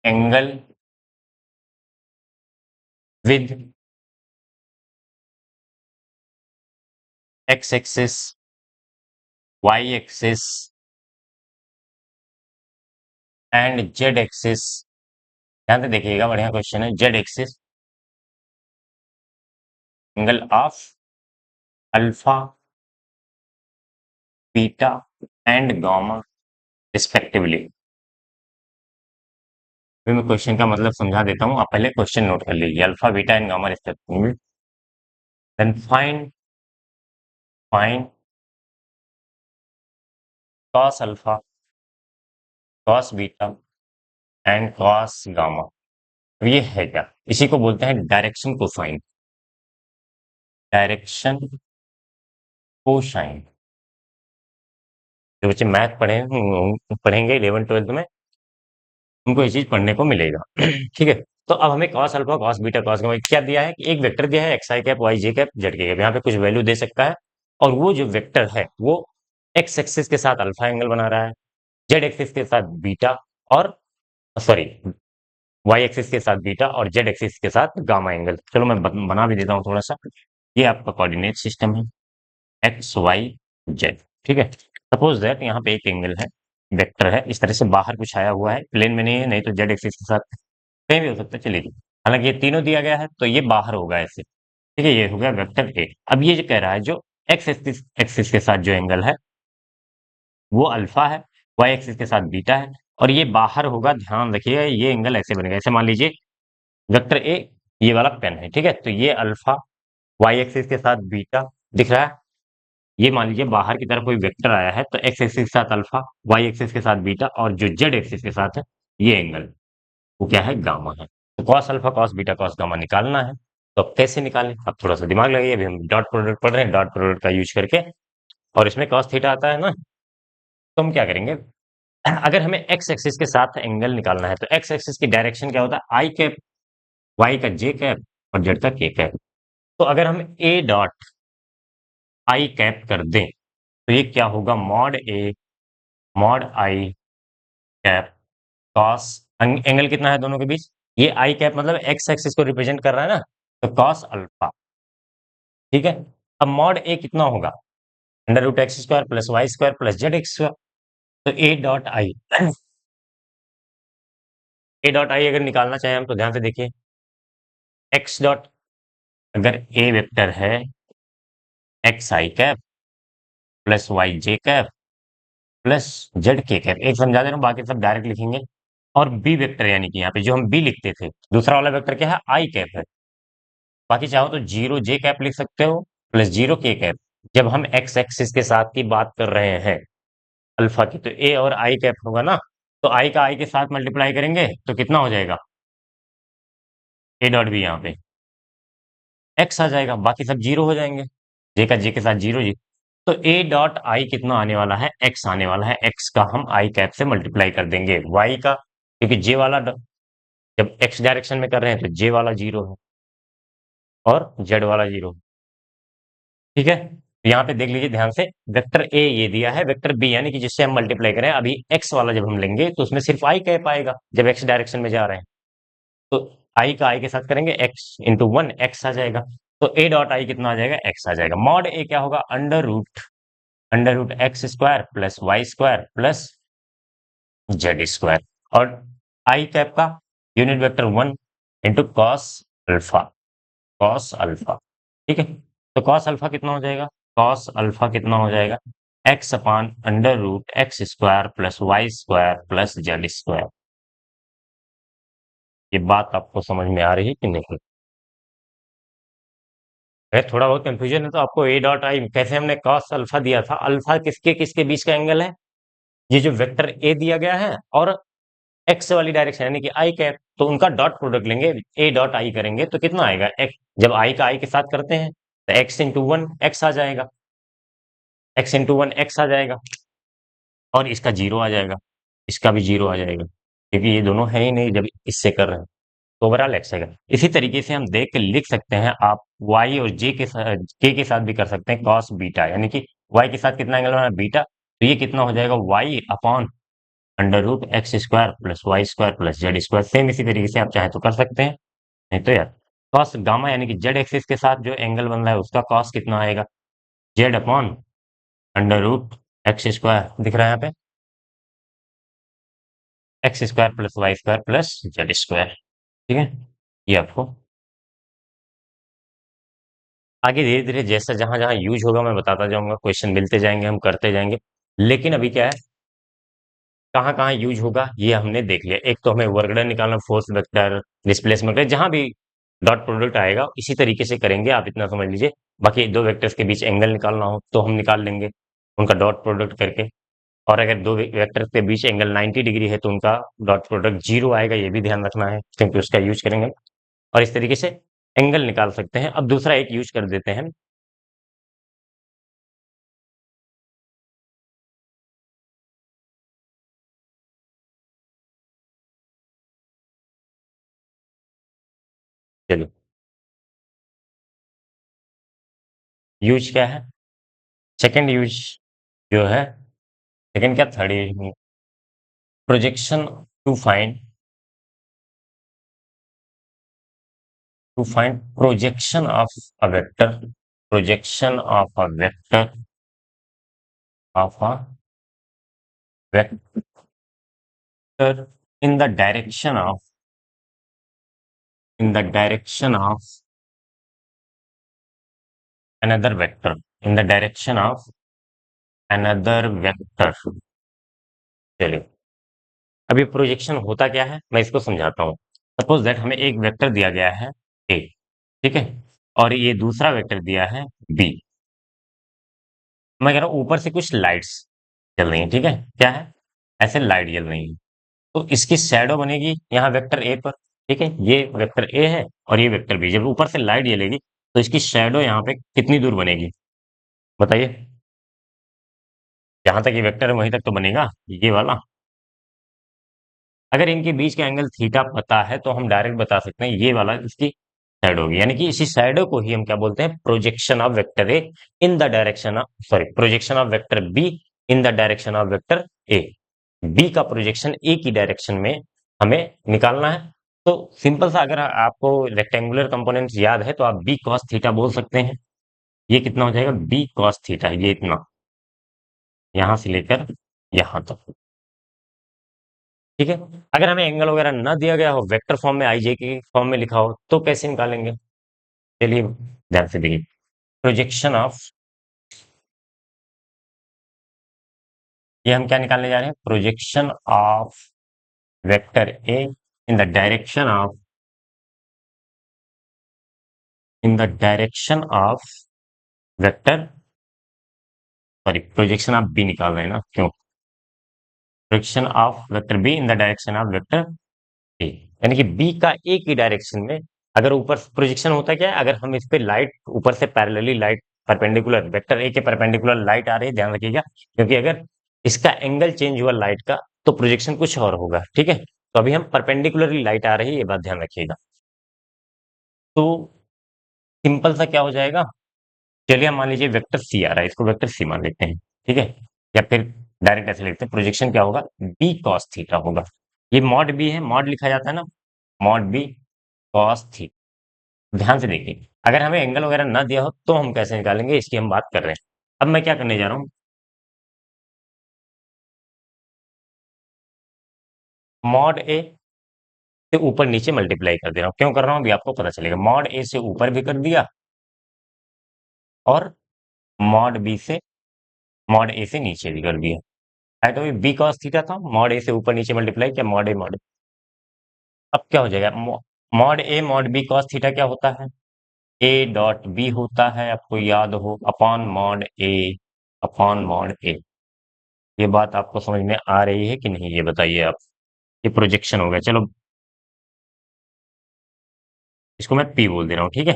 angle with X axis, Y axis and Z axis, ध्यान से देखिएगा, बढ़िया क्वेश्चन है। Z axis angle of alpha, beta and gamma respectively. अभी मैं क्वेश्चन का मतलब समझा देता हूँ, आप पहले क्वेश्चन नोट कर लीजिए। Alpha beta and gamma respectively, then find find cos alpha, cos beta and cos gamma. अब ये है क्या, इसी को बोलते हैं डायरेक्शन कोसाइन। डायरेक्शन कोसाइन, जो बच्चे मैथ पढ़ेंगे 11th 12th में, उनको ये चीज पढ़ने को मिलेगा। ठीक है, तो अब हमें cos alpha, cos beta, cos gamma क्या दिया है कि एक वेक्टर दिया है एक्स आई कैप, वाई जे कैप, जेड के कैप। यहाँ पे कुछ वैल्यू दे सकता है, और वो जो वेक्टर है वो एक्स एक्सिस के साथ अल्फा एंगल बना रहा है, जेड एक्सिस के साथ बीटा, और सॉरी, वाई एक्सिस के साथ बीटा और जेड एक्सिस के साथ गामा एंगल। चलो मैं बना भी देता हूँ थोड़ा सा। ये आपका कोऑर्डिनेट सिस्टम है, एक्स वाई जेड। ठीक है, सपोज दैट यहाँ पे एक एंगल है, वेक्टर है, इस तरह से बाहर कुछ आया हुआ है, प्लेन में नहीं है, नहीं तो जेड एक्सिस के साथ कहीं भी हो सकता है, चलिए जी। हालांकि ये तीनों दिया गया है तो ये बाहर होगा ऐसे। ठीक है, ये हो गया वेक्टर ए। अब ये जो कह रहा है, जो एक्स एक्सिस एक्सिस के साथ जो एंगल है वो अल्फा है, वाई एक्सिस के साथ बीटा है, और ये बाहर होगा। ध्यान रखिएगा, ये एंगल ऐसे बनेगा, ऐसे मान लीजिए वेक्टर ए ये वाला पेन है। ठीक है, तो ये अल्फा, वाई एक्सिस के साथ बीटा दिख रहा है। ये मान लीजिए बाहर की तरफ कोई वेक्टर आया है, तो एक्स एक्सिस के साथ अल्फा, वाई एक्सिस के साथ बीटा, और जो जेड एक्सिस के साथ है ये एंगल, वो क्या है, गामा है। तो cos alpha, cos beta, cos gamma निकालना है। तो अब कैसे निकालें, अब थोड़ा सा दिमाग लगाइए। अभी हम डॉट प्रोडक्ट पढ़ रहे हैं, डॉट प्रोडक्ट का यूज करके, और इसमें कॉस थीटा आता है ना, तो हम क्या करेंगे, अगर हमें एक्स एक्सिस के साथ एंगल निकालना है तो एक्स एक्सिस की डायरेक्शन क्या होता है, आई कैप, वाई का जे कैप और जेड का के कैप। तो अगर हम ए डॉट आई कैप कर दें तो ये क्या होगा, mod A mod I cap cos, angle कितना है दोनों के बीच, ये आई कैप मतलब एक्स एक्सिस को रिप्रेजेंट कर रहा है ना, तो कॉस अल्फा। ठीक है, अब मॉड ए कितना होगा, √x² plus y square plus z x square. तो ए डॉट आई अगर निकालना चाहें हम, तो ध्यान से देखिए, एक्स डॉट, अगर ए वेक्टर है एक्स आई कैप प्लस वाई जे कैप प्लस जेड के कैप, एक समझा दे रहा हूँ, बाकी सब डायरेक्ट लिखेंगे। और बी वेक्टर, यानी कि यहाँ पे जो हम बी लिखते थे, दूसरा वाला वेक्टर क्या है, आई कैप है। बाकी चाहो तो जीरो जे कैप लिख सकते हो प्लस जीरो के कैप। जब हम एक्स एक्सिस के साथ की बात कर रहे हैं अल्फा की, तो ए और आई कैप होगा ना, तो आई का आई के साथ मल्टीप्लाई करेंगे तो कितना हो जाएगा, ए डॉट बी यहाँ पे एक्स आ जाएगा, बाकी सब जीरो हो जाएंगे, जे का जे के साथ जीरो जी। तो ए डॉट आई कितना आने वाला है, एक्स आने वाला है। एक्स का हम आई कैप से मल्टीप्लाई कर देंगे, वाई का क्योंकि जे वाला जब एक्स डायरेक्शन में कर रहे हैं तो जे वाला 0 है और जेड वाला 0 है। ठीक है, तो यहाँ पे देख लीजिए ध्यान से, वेक्टर ए ये दिया है, वेक्टर बी यानी कि जिससे हम मल्टीप्लाई करें, अभी एक्स वाला जब हम लेंगे तो उसमें सिर्फ आई कह पाएगा जब एक्स डायरेक्शन में जा रहे हैं। तो आई का आई के साथ करेंगे, एक्स इंटू 1 एक्स आ जाएगा। तो ए डॉट आई कितना आ जाएगा, एक्स आ जाएगा। मॉड ए क्या होगा, under root x square plus y square plus z square. और आई कैप का unit vector 1 into cos alpha, cos alpha. ठीक है, तो कॉस अल्फा कितना हो जाएगा, कॉस अल्फा कितना हो जाएगा, x upon under root x square plus y square plus z square. ये बात आपको समझ में आ रही है कि नहीं? अगर थोड़ा बहुत कंफ्यूजन है तो आपको ए डॉट आई, कैसे हमने कॉस अल्फा दिया था, अल्फा किसके किसके बीच का एंगल है, ये जो वेक्टर ए दिया गया है और एक्स वाली डायरेक्शन यानी कि आई कैप, तो उनका डॉट प्रोडक्ट लेंगे, ए डॉट आई करेंगे तो कितना आएगा, एक्स। जब आई का आई के साथ करते हैं तो एक्स इंटू 1 एक्स आ जाएगा, एक्स इंटू 1 एक्स आ जाएगा, और इसका 0 आ जाएगा, इसका भी 0 आ जाएगा, क्योंकि ये दोनों है ही नहीं जब इससे कर रहे हैं। तो ओवरऑल एक्स आएगा। इसी तरीके से हम देख के लिख सकते हैं, आप वाई और जे के साथ, के के साथ भी कर सकते हैं, कॉस बीटा, यानी कि वाई के साथ कितना एंगल बना बीटा, तो ये कितना हो जाएगा, y upon under root x square plus y square plus z square. Same इसी तरीके से आप चाहे तो कर सकते हैं, नहीं तो यार कॉस गामा यानी कि जेड एक्सिस के साथ जो एंगल बन रहा है उसका कॉस कितना आएगा, z upon under root x square, दिख रहा है यहाँ पे, x square plus y square plus z square. ठीक है, ये आपको आगे धीरे धीरे जैसा जहां जहां यूज होगा मैं बताता जाऊंगा, क्वेश्चन मिलते जाएंगे, हम करते जाएंगे। लेकिन अभी क्या है, कहाँ कहाँ यूज होगा ये हमने देख लिया। एक तो हमें वर्क डन निकालना, फोर्स वेक्टर, डिस्प्लेसमेंट वेक्टर, जहां भी डॉट प्रोडक्ट आएगा इसी तरीके से करेंगे, आप इतना समझ लीजिए। बाकी दो वेक्टर्स के बीच एंगल निकालना हो तो हम निकाल लेंगे उनका डॉट प्रोडक्ट करके। और अगर दो वेक्टर्स के बीच एंगल 90 डिग्री है तो उनका डॉट प्रोडक्ट 0 आएगा, ये भी ध्यान रखना है क्योंकि उसका यूज करेंगे। और इस तरीके से एंगल निकाल सकते हैं। अब दूसरा एक यूज कर देते हैं, चलिए। यूज क्या है, सेकंड यूज जो है, सेकंड क्या third use, projection to find, projection of a vector, projection of a vector of a vector in the direction of, in the direction of another vector, in the direction of another vector। चलिए, अभी projection होता क्या है मैं इसको समझाता हूँ। Suppose that हमें एक वेक्टर दिया गया है ए, ठीक है, और ये दूसरा वेक्टर दिया है बी। मैं कह रहा हूँ ऊपर से कुछ लाइट्स जल रही हैं, ठीक है, क्या है, ऐसे लाइट जल रही है, तो इसकी शैडो बनेगी यहाँ वेक्टर ए पर। ठीक है, ये वेक्टर ए है और ये वेक्टर बी, जब ऊपर से लाइट जलेगी तो इसकी शैडो यहाँ पे कितनी दूर बनेगी, बताइए। जहां तक ये वेक्टर है वहीं तक तो बनेगा ये वाला। अगर इनके बीच का एंगल थीटा पता है तो हम डायरेक्ट बता सकते हैं ये वाला इसकी साइड होगी, यानी कि इसी साइडो को ही हम क्या बोलते हैं, projection of vector A in the direction of, sorry, projection of vector B in the direction of vector A. B का प्रोजेक्शन ए की डायरेक्शन में हमें निकालना है। तो सिंपल सा, अगर आपको रेक्टेंगुलर कंपोनेंट्स याद है तो आप बी कॉस थीटा बोल सकते हैं। ये कितना हो जाएगा, बी कॉस थीटा, ये इतना, यहां से लेकर यहां तक। ठीक है, अगर हमें एंगल वगैरह ना दिया गया हो, वेक्टर फॉर्म में आई जे के फॉर्म में लिखा हो, तो कैसे निकालेंगे, चलिए ध्यान से देखिए। प्रोजेक्शन ऑफ, ये हम क्या निकालने जा रहे हैं, projection of vector A in the direction of, in the direction of vector, sorry projection of B निकाल रहे हैं ना, क्यों, projection of vector B in the direction of vector A, यानी कि बी का ए की डायरेक्शन में। अगर ऊपर प्रोजेक्शन होता क्या है, अगर हम इस पे लाइट ऊपर से parallelly light, perpendicular vector A के परपेंडिकुलर लाइट आ रही है, ध्यान रखिएगा, क्योंकि अगर इसका एंगल चेंज हुआ लाइट का तो प्रोजेक्शन कुछ और होगा। ठीक है, तो अभी हम परपेंडिकुलरली लाइट आ रही है, ये बात ध्यान रखिएगा। तो सिंपल सा क्या हो जाएगा, चलिए हम मान लीजिए वेक्टर सी आ रहा है, इसको वेक्टर सी मान लेते हैं, ठीक है। या फिर डायरेक्ट ऐसे लिखते हैं, प्रोजेक्शन क्या होगा, बी कॉस थीटा होगा। ये मॉड बी है, मॉड लिखा जाता है ना, मॉड बी कॉस थीटा। ध्यान से देखिए, अगर हमें एंगल वगैरह ना दिया हो तो हम कैसे निकालेंगे, इसकी हम बात कर रहे हैं। अब मैं क्या करने जा रहा हूँ, मॉड ए से ऊपर नीचे मल्टीप्लाई कर दे रहा हूँ। क्यों कर रहा हूँ अभी आपको पता चलेगा। मॉड ए से ऊपर भी कर दिया और मॉड बी से, मॉड ए से नीचे भी कर दिया है। तो बी कॉस थीटा था, मॉड ए से ऊपर नीचे मल्टीप्लाई किया, मॉड ए मॉड। अब क्या हो जाएगा, mod A mod B cos theta क्या होता है, ए डॉट बी होता है, आपको याद हो, अपॉन मॉड ए, अपॉन मॉड ए। ये बात आपको समझ में आ रही है कि नहीं, ये बताइए आप। ये प्रोजेक्शन हो गया, चलो इसको मैं पी बोल दे रहा हूँ, ठीक है।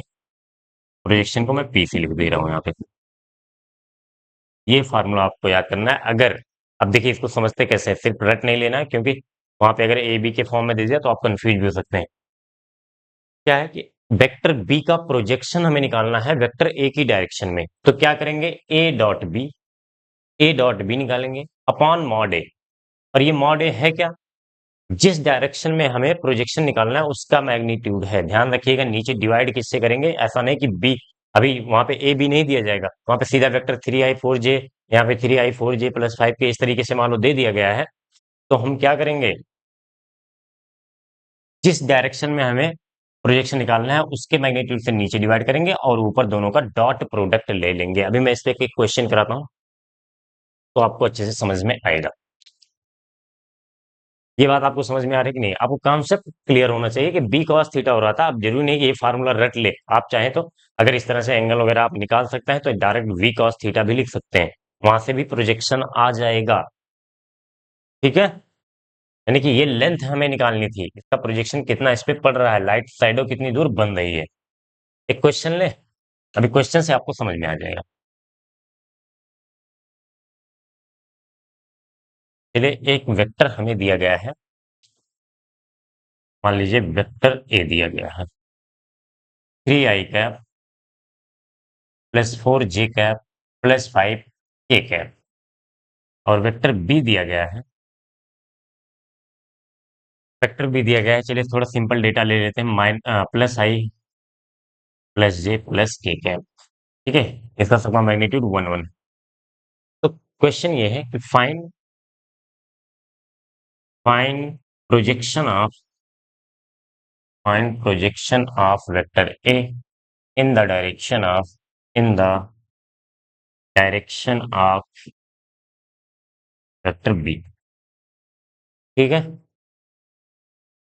प्रोजेक्शन को मैं पी से लिख दे रहा हूँ यहाँ पे। ये फार्मूला आपको याद करना है। अगर, अब देखिए इसको समझते कैसे हैं, सिर्फ रट नहीं लेना है, क्योंकि वहां पे अगर ए बी के फॉर्म में दे दिया तो आप कंफ्यूज भी हो सकते हैं। क्या है कि वेक्टर बी का प्रोजेक्शन हमें निकालना है वेक्टर ए की डायरेक्शन में, तो क्या करेंगे, A dot B, A dot B निकालेंगे अपॉन मॉड ए। और ये मॉड ए है क्या, जिस डायरेक्शन में हमें प्रोजेक्शन निकालना है उसका मैग्नीट्यूड है। ध्यान रखिएगा, नीचे डिवाइड किससे करेंगे, ऐसा नहीं कि बी, अभी वहां पे ए बी नहीं दिया जाएगा, वहां पे सीधा वेक्टर 3i4j, यहाँ पे 3i4j प्लस 5 के इस तरीके से मान लो दे दिया गया है। तो हम क्या करेंगे, जिस डायरेक्शन में हमें प्रोजेक्शन निकालना है उसके मैग्नीट्यूड से नीचे डिवाइड करेंगे और ऊपर दोनों का डॉट प्रोडक्ट ले लेंगे। अभी मैं इस पे एक क्वेश्चन कराता हूँ तो आपको अच्छे से समझ में आएगा। ये बात आपको समझ में आ रही है कि नहीं, आपको कॉन्सेप्ट क्लियर होना चाहिए कि बी कॉस थीटा हो रहा था। अब जरूरी नहीं कि ये फार्मूला रट ले, आप चाहें तो अगर इस तरह से एंगल वगैरह आप निकाल सकते हैं तो डायरेक्ट वी कॉस थीटा भी लिख सकते हैं, वहां से भी प्रोजेक्शन आ जाएगा, ठीक है। यानी कि ये लेंथ हमें निकालनी थी, इसका प्रोजेक्शन कितना इस पे पड़ रहा है, लाइट साइडो कितनी दूर बन रही है। एक क्वेश्चन ले, अभी क्वेश्चन से आपको समझ में आ जाएगा। चलिए, एक वेक्टर हमें दिया गया है, मान लीजिए वेक्टर ए दिया गया है, 3i cap +4j cap +5k cap. और वेक्टर बी दिया गया है, वेक्टर बी दिया गया है, चलिए थोड़ा सिंपल डेटा ले लेते हैं, +i +j+k कैप, ठीक है। इसका सबका मैग्नीट्यूड 1 1। तो क्वेश्चन ये है कि find projection of, find projection of vector A in the direction of, in the direction of vector B, ठीक है।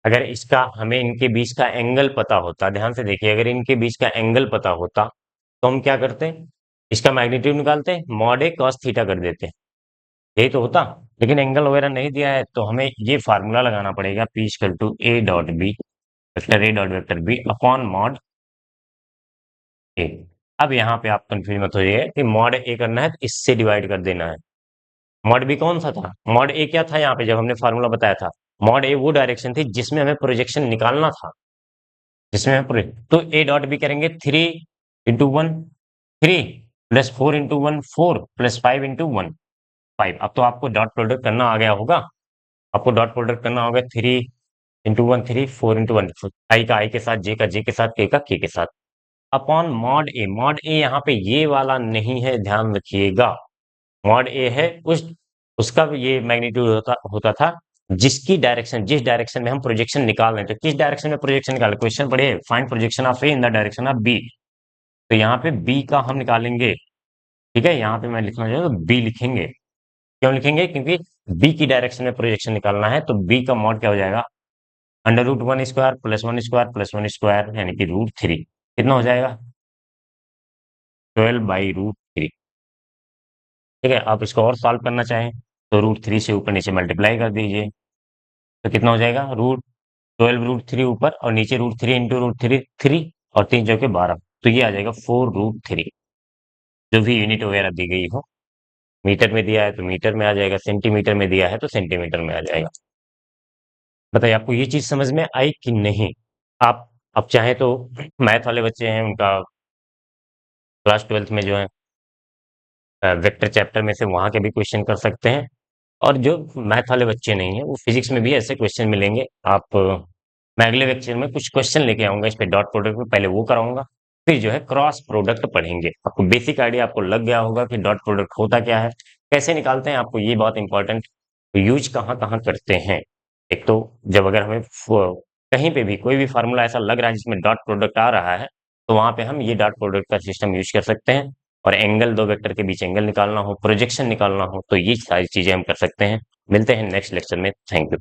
अगर इसका हमें इनके बीच का एंगल पता होता, ध्यान से देखिए, अगर इनके बीच का एंगल पता होता तो हम क्या करते हैं, इसका मैग्नीट्यूड निकालते हैं, मॉड ए कॉस थीटा कर देते हैं, यही तो होता। लेकिन एंगल वगैरह नहीं दिया है तो हमें ये फार्मूला लगाना पड़ेगा, P equal to A dot B, vector A dot vector B upon mod A. अब यहाँ पे आप कंफ्यूज मत होइए कि मॉड ए करना है तो इससे डिवाइड कर देना है। मॉड बी कौन सा था, मॉड ए क्या था यहाँ पे जब हमने फार्मूला बताया था, मॉड ए वो डायरेक्शन थी जिसमें हमें प्रोजेक्शन निकालना था, जिसमें हमें तो ए डॉट बी करेंगे 3 × 1 3 +4 × 1 4 +5 × 1 5। अब तो आपको डॉट प्रोडक्ट करना आ गया होगा, आपको डॉट प्रोडक्ट करना होगा, 3 × 1 3 4 × 1 आई का आई के साथ, जे का जे के साथ, के का के साथ, अपॉन मॉड ए। मॉड ए यहाँ पे ये वाला नहीं है, ध्यान रखिएगा। मॉड ए है उसका भी ये मैग्नीट्यूड होता होता था जिसकी डायरेक्शन, जिस डायरेक्शन में हम प्रोजेक्शन निकाल रहे थे। किस डायरेक्शन में प्रोजेक्शन निकाले, क्वेश्चन पढ़िए, find projection of A in the direction of B. तो यहाँ पे बी का हम निकालेंगे, ठीक है। यहाँ पे मैं लिखना चाहूँ तो बी लिखेंगे, क्यों लिखेंगे, क्योंकि बी की डायरेक्शन में प्रोजेक्शन निकालना है। तो बी का मॉड क्या हो जाएगा, √1² +1² +1² यानी कि √3, कितना हो जाएगा, 12/√3, ठीक है। आप इसको और सॉल्व करना चाहें तो √3 से ऊपर नीचे मल्टीप्लाई कर दीजिए, तो कितना हो जाएगा, √12 √3 ऊपर और नीचे √3 × √3 3 और 3 × 12, तो ये आ जाएगा 4√3। जो भी यूनिट वगैरह दी गई हो, मीटर में दिया है तो मीटर में आ जाएगा, सेंटीमीटर में दिया है तो सेंटीमीटर में आ जाएगा। बताइए आपको ये चीज़ समझ में आई कि नहीं? आप चाहें तो मैथ वाले बच्चे हैं उनका क्लास 12th में जो है वेक्टर चैप्टर में से वहाँ के भी क्वेश्चन कर सकते हैं। और जो मैथ वाले बच्चे नहीं हैं, वो फिजिक्स में भी ऐसे क्वेश्चन मिलेंगे। मैं अगले लेक्चर में कुछ क्वेश्चन लेके आऊँगा इस पे डॉट प्रोडक्ट पे, पहले वो कराऊँगा, फिर जो है क्रॉस प्रोडक्ट पढ़ेंगे। आपको बेसिक आइडिया आपको लग गया होगा कि डॉट प्रोडक्ट होता क्या है, कैसे निकालते हैं, आपको ये बहुत इंपॉर्टेंट यूज़ कहाँ-कहाँ करते हैं। एक तो जब अगर हमें कहीं पे भी कोई भी फ़ॉर्मूला ऐसा लग रहा है जिसमें डॉट प्रोडक्ट आ रहा है, तो वहाँ पे हम ये डॉट प्रोडक्ट का सिस्टम यूज़ कर सकते हैं। और एंगल, 2 वेक्टर के बीच एंगल निकालना हो, प्रोजेक्शन निकालना हो, तो ये सारी चीज़ें हम कर सकते हैं। मिलते हैं नेक्स्ट लेक्चर में। Thank you.